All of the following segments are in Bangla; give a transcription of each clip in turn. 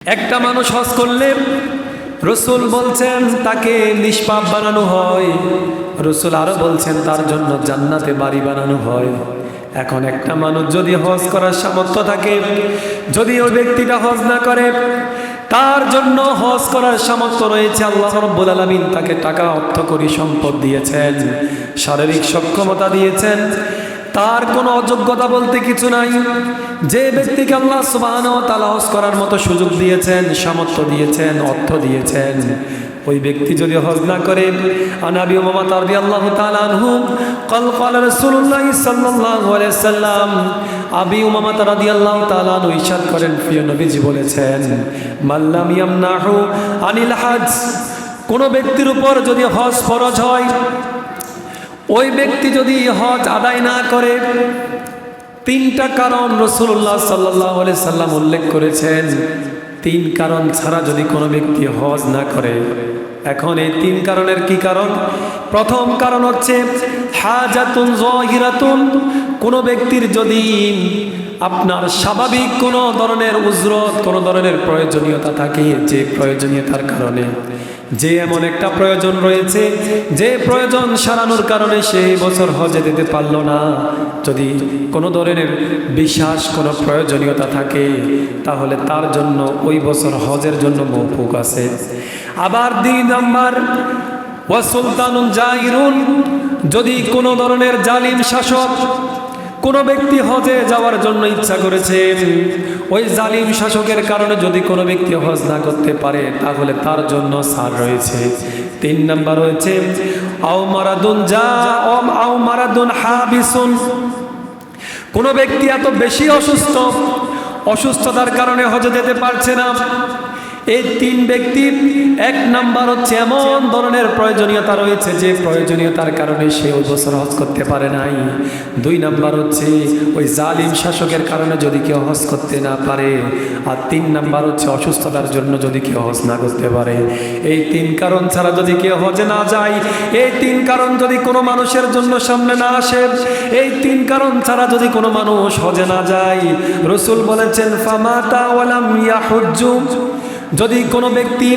একটা মানুষ হজ করলে রসুল বলছেন তাকে নিষ্পাপ বানানো হয়। রসুল আরো বলছেন তার জন্য জান্নাতে বাড়ি বানানো হয়। এখন একটা মানুষ যদি হজ করার সামর্থ্য থাকে, যদি ওই ব্যক্তিটা হজ না করে, তার জন্য হজ করার সামর্থ্য রয়েছে, আল্লাহ রাব্বুল আলামিন তাকে টাকা অর্থ করি সম্পদ দিয়েছেন, শারীরিক সক্ষমতা দিয়েছেন, তার কোনো অযোগ্যতা বলতে কিছু নাই। যে ব্যক্তিকে আল্লাহ সুবহানাহু ওয়া তাআলা হজ করার মতো সুযোগ দিয়েছেন, সামর্থ্য দিয়েছেন, অর্থ দিয়েছেন, ওই ব্যক্তি যদি হজ না করে, আনাবি উমামা রাদিয়াল্লাহু তাআলা আনহু ক্বাল রাসূলুল্লাহ সাল্লাল্লাহু আলাইহি সাল্লাম, আবি উমামা রাদিয়াল্লাহু তাআলা আনহু ইরশাদ করেন, প্রিয় নবীজি বলেছেন, মাল্লাম ইয়ামনাহু আনিল হজ, কোন ব্যক্তির উপর যদি হজ ফরজ হয়, ওই ব্যক্তি যদি হজ আদায় না করে, তিনটা কারণ রাসূলুল্লাহ সাল্লাল্লাহু আলাইহি সাল্লাম উল্লেখ করেছেন। তিন কারণ ছাড়া যদি কোনো ব্যক্তি হজ না করে, এখন এই তিন কারণের কি কারণ? প্রথম কারণ হচ্ছে হাজাতুন যাহিরাতুন, কোনো ব্যক্তির যদি আপনার স্বাভাবিক কোনো ধরনের উজরত, কোনো ধরনের প্রয়োজনীয়তা থাকে, যে প্রয়োজনীয়তার কারণে, যে এমন একটা প্রয়োজন রয়েছে, যে প্রয়োজন সারানোর কারণে সেই বছর হজে যেতে পারল না, যদি কোনো ধরনের বিশেষ কোনো প্রয়োজনীয়তা থাকে, তাহলে তার জন্য ওই বছর হজের জন্য মওকুফ আছে। আবার 2 নাম্বার, ওয়া সুলতানুন জাইরুন, যদি কোনো ধরনের জালিম শাসক, কোনো ব্যক্তি হজে যাওয়ার জন্য ইচ্ছা করেছে, ওই জালিম শাসকের কারণে যদি কোনো ব্যক্তি হজ না করতে পারে, তাহলে তার জন্য ছাড় রয়েছে। 3 নাম্বার হয়েছে আও মারাদুন হাবিসুন, কোনো ব্যক্তি এত বেশি অসুস্থতার কারণে হজে যেতে পারছে না। এই 3 ব্যক্তির 1 নাম্বার হচ্ছে এমন ধরনের প্রয়োজনীয়তা রয়েছে, যে প্রয়োজনীয়তার কারণে সে ওই বছর হজ করতে পারে নাই। 2 নাম্বার হচ্ছে ওই জালিম শাসকের কারণে যদি কেউ হজ করতে না পারে। আর 3 নাম্বার হচ্ছে অসুস্থতার জন্য যদি কেউ হজ না করতে পারে। এই 3 কারণ ছাড়া যদি কেউ হজে না যায়, এই 3 কারণ যদি কোনো মানুষের জন্য সামনে না আসে, এই 3 কারণ ছাড়া যদি কোনো মানুষ হজে না যায়, রাসূল বলেছেন ফামাতা ওয়ালাম ইয়াহুজ্জু, যদি কোনো ব্যক্তি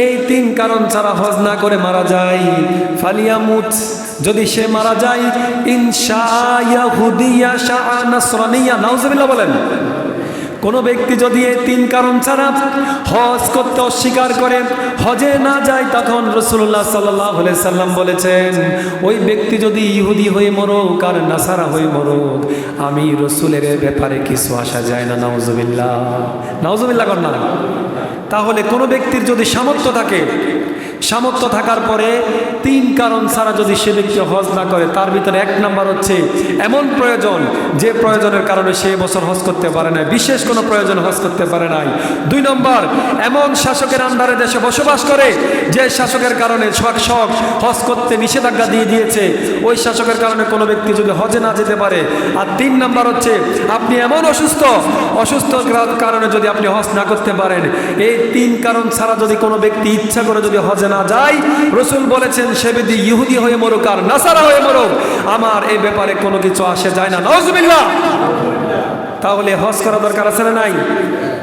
এই 3 কারণ ছাড়া হজ না করে মারা যায়, ফালিয়ামুত, যদি সে মারা যায়, ইনশা ইয়াহুদিয়া শাআ নাসরানিয়া, নাউজুবিল্লাহ বলেন। কোনো ব্যক্তি যদি এই 3 কারণ ছাড়া হজ করতে অস্বীকার করে, হজে না যায়, তখন রাসূলুল্লাহ সাল্লাল্লাহু আলাইহি সাল্লাম বলেছেন, ওই ব্যক্তি যদি ইহুদি হয়ে মরুক আর নাসারা হয়ে মরুক, আমি রাসূলের ব্যাপারে কিছু আসা যায় না। নাউজুবিল্লাহ, নাউজুবিল্লাহ কর না। তাহলে কোনো ব্যক্তির যদি সামর্থ্য থাকে, সামর্থ্য থাকার পরে 3 কারণ ছাড়া যদি সে ব্যক্তি হজ না করে, তার ভিতরে 1 নাম্বার হচ্ছে এমন প্রয়োজন, যে প্রয়োজনের কারণে সে বছর হজ করতে পারে না, বিশেষ কোনো প্রয়োজন হজ করতে পারে নাই। 2 নম্বর, এমন শাসকের আন্ডারে দেশে বসবাস করে, যে শাসকের কারণে শাসক হজ করতে নিষেধাজ্ঞা দিয়ে দিয়েছে, ওই শাসকের কারণে কোনো ব্যক্তি যদি হজে না যেতে পারে। আর 3 নাম্বার হচ্ছে আপনি এমন অসুস্থ কারণে যদি আপনি হজ না করতে পারেন। এই 3 কারণ ছাড়া যদি কোনো ব্যক্তি ইচ্ছা করে যদি হজে না যায়, রাসূল বলেছেন সে যদি ইহুদি হয়ে মরুক আর নাসারা হয়ে মরুক, আমার এই ব্যাপারে কোনো কিছু আসে যায় না। নাউজুবিল্লাহ। তাহলে হজ করা দরকার আছে না নাই?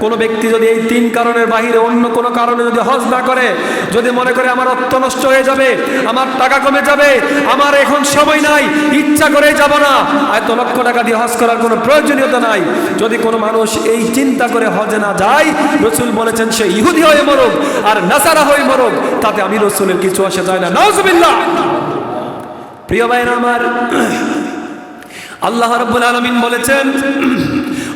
কোনো ব্যক্তি যদি এই 3 কারণের বাহিরে অন্য কোনো কারণে যদি হজ না করে, যদি মনে করে আমার অর্থ নষ্ট হয়ে যাবে, আমার টাকা কমে যাবে, আমার এখন সময় নাই, ইচ্ছা করে যাব না, এত লক্ষ টাকা দিয়ে হজ করার কোনো প্রয়োজনীয়তা নাই, যদি কোনো মানুষ এই চিন্তা করে হজে না যায়, রাসূল বলেছেন সে ইহুদি হয়ে মরুক আর নাসারা হয়ে মরুক, তাতে আমি রাসূলের কিছু আসে যায় না। নাউজুবিল্লাহ। প্রিয় ভাইরা আমার, আল্লাহ রাব্বুল আলামিন বলেছেন,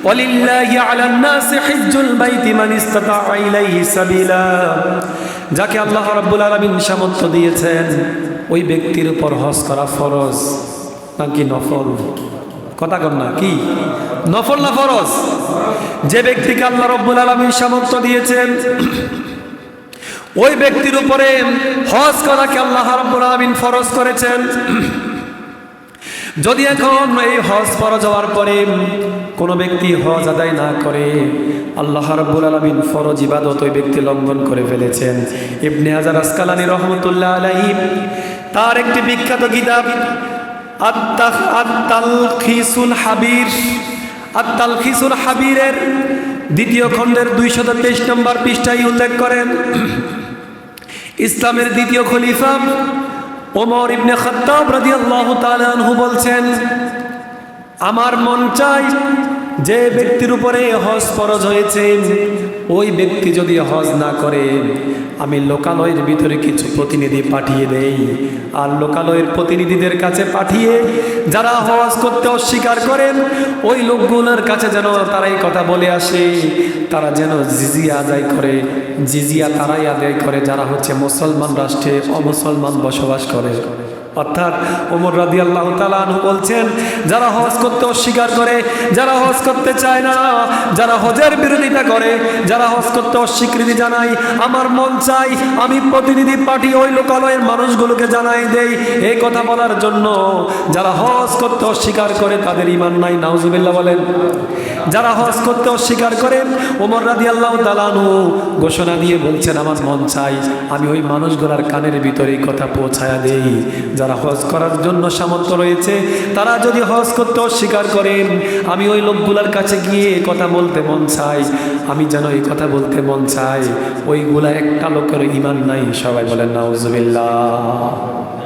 ওয়ালিল্লাহি আলান নাসি হিজ্জুল বাইতি মান ইসতাতা ইলাইহি সাবিলা, যাকে আল্লাহ রাব্বুল আলামিন সামর্থ্য দিয়েছেন, ওই ব্যক্তির উপর হজ করা ফরজ নাকি নফল? কথা কন না, কি নফল না ফরজ? যে ব্যক্তিকে আল্লাহ রাব্বুল আলামিন সামর্থ্য দিয়েছেন, ওই ব্যক্তির উপরে হজ করাকে আল্লাহ রাব্বুল আলামিন ফরজ করেছেন। যদি এখন এই হজ ফরজ হওয়ার পরে কোনো ব্যক্তি হজ আদায় না করে, আল্লাহ রাব্বুল আলামিন ফরজ ইবাদত ওই ব্যক্তি লঙ্ঘন করে ফেলেছেন। ইবনে হাজার আসকালানী রহমতুল্লাহ আলাইহি তার একটি বিখ্যাত কিতাব আত-তালখিসুল হাবির, আত-তালখিসুল হাবিরের দ্বিতীয় খণ্ডের 223 নম্বর পৃষ্ঠায় উল্লেখ করেন, ইসলামের দ্বিতীয় খলিফা ওমর ইবনে খাত্তাব রাদিয়াল্লাহু তাআলা আনহু বলছেন, আমার মন চাই যে ব্যক্তির উপরে হজ ফরজ হয়েছে ওই ব্যক্তি যদি হজ না করে আমি লোকালয়ের ভিতরে কিছু প্রতিনিধি পাঠিয়ে দেই, আর লোকালয়ের প্রতিনিধিদের কাছে পাঠিয়ে যারা হজ করতে অস্বীকার করেন ওই লোকগুলোর কাছে যেন তারা এই কথা বলে আসে, তারা যেন জিজিয়া আদায় করে। জিজিয়া তারাই আদায় করে যারা হচ্ছে মুসলমান রাষ্ট্রে অমুসলমান বসবাস করে। অর্থাৎ ওমর রাদিয়াল্লাহু তাআলা আনহু বলছেন, যারা হজ করতে অস্বীকার করে, যারা হজ করতে চায় না, যারা হজের বিরোধিতা করে, যারা হজ করতে অস্বীকৃতি জানায়, আমার মন চাই আমি প্রতিনিধি পাঠিয়ে ওই লোকালয়ের মানুষগুলোকে জানাই দেই এই কথা বলার জন্য, যারা হজ করতে অস্বীকার করে তাদের ঈমান নাই। নাউজুবিল্লাহ বলেন। যারা হজ করতে অস্বীকার করেন ওমর রাদিয়াল্লাহু তাআলা আনহু ঘোষণা দিয়ে বলছেন, আমার মন চাই আমি ওই মানুষগুলোর কানের ভিতরে এই কথা পৌঁছায়া দেই, যারা হজ করার জন্য সামর্থ্য রয়েছে তারা যদি হজ করতে অস্বীকার করেন আমি ওই লোকগুলোর কাছে গিয়ে কথা বলতে মন চাই, আমি যেন এই কথা বলতে মন চাই ওইগুলা একটা লোকের ঈমান নাই। সবাই বলেন নাউজুবিল্লাহ।